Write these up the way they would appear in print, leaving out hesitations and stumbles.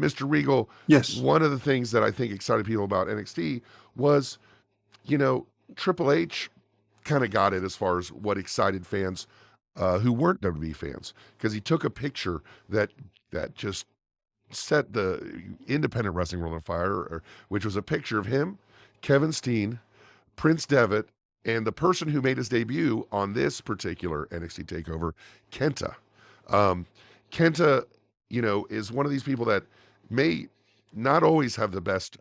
Mr. Regal, Yes. one of the things that I think excited people about NXT was, you know, Triple H kind of got it as far as what excited fans who weren't WWE fans, because he took a picture that just set the independent wrestling world on fire, which was a picture of him, Kevin Steen, Prince Devitt, and the person who made his debut on this particular NXT takeover, Kenta. Um, Kenta, is one of these people that may not always have the best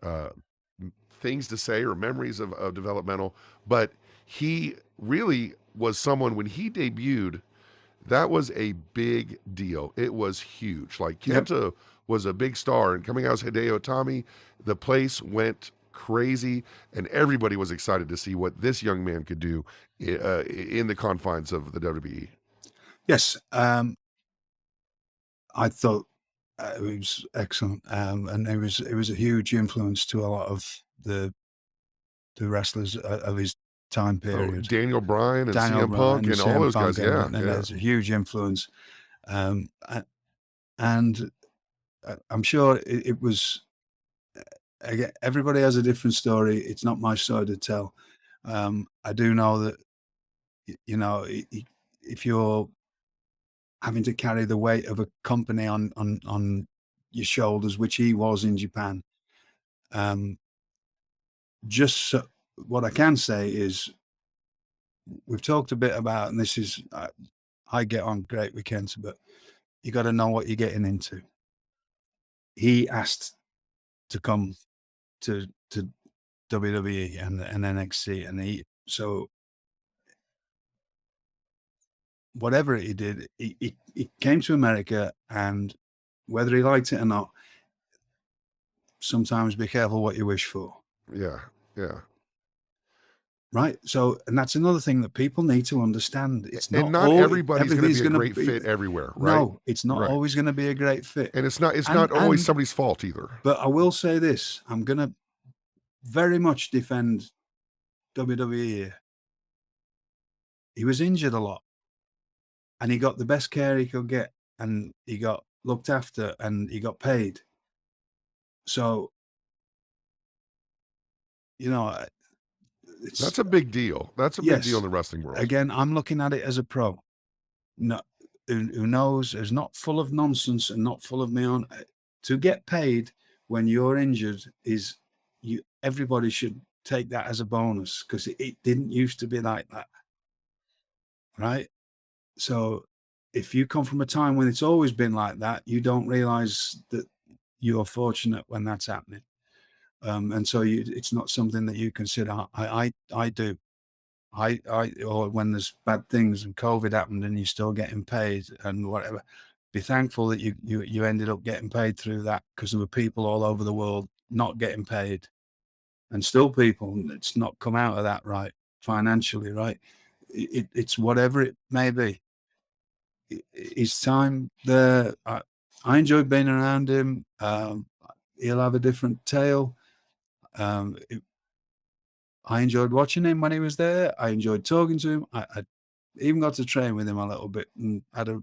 things to say or memories of developmental, but he really was someone when he debuted. That was a big deal. It was huge. Like Yep. Kenta was a big star, and coming out as Hideo Itami, the place went crazy, and everybody was excited to see what this young man could do in the confines of the WWE. Yes. I thought it was excellent, and it was a huge influence to a lot of the wrestlers of his time Oh, period. Daniel Bryan and Daniel CM Punk Bryan, and all CM those guys. Punk, Yeah, and yeah. there's a huge influence. And I'm sure it was. Again, everybody has a different story. It's not my story to tell. I do know that if you're having to carry the weight of a company on your shoulders, which he was in Japan. Just so, what I can say is we've talked a bit about, and this is I get on great with Kenta, but you got to know what you're getting into. He asked to come to WWE and NXT, and so whatever he did, he came to America, and whether he liked it or not, sometimes be careful what you wish for. Yeah, yeah. Right. So, and that's another thing that people need to understand. It's And not not all everybody's going to everybody's be a going to great be. fit everywhere, right? No, it's not Right. always going to be a great fit. And it's And not always somebody's fault either. but I will say this: I'm going to very much defend WWE here. He was injured a lot, and he got the best care he could get, and he got looked after, and he got paid. So, That's a big deal. That's a big deal in yes. the wrestling world. Again, I'm looking at it as a pro. No, who knows? Is not full of nonsense and not full of me on. To get paid when you're injured is you. Everybody should take that as a bonus because it didn't used to be like that, right? So if you come from a time when it's always been like that, you don't realize that you're fortunate when that's happening, and so it's not something that you consider. I do. Or when there's bad things and COVID happened and you're still getting paid and whatever, be thankful that you ended up getting paid through that, because there were people all over the world not getting paid, and still people that's not come out of that right financially, right? It's whatever it may be. His time there, I enjoyed being around him. He'll have a different tale. I enjoyed watching him when he was there. I enjoyed talking to him. I even got to train with him a little bit and had a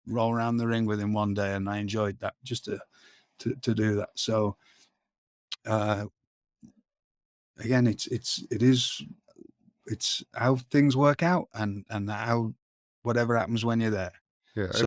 roll around the ring with him one day, and I enjoyed that just to do that. So again, it's how things work out, and how whatever happens when you're there. Yeah. So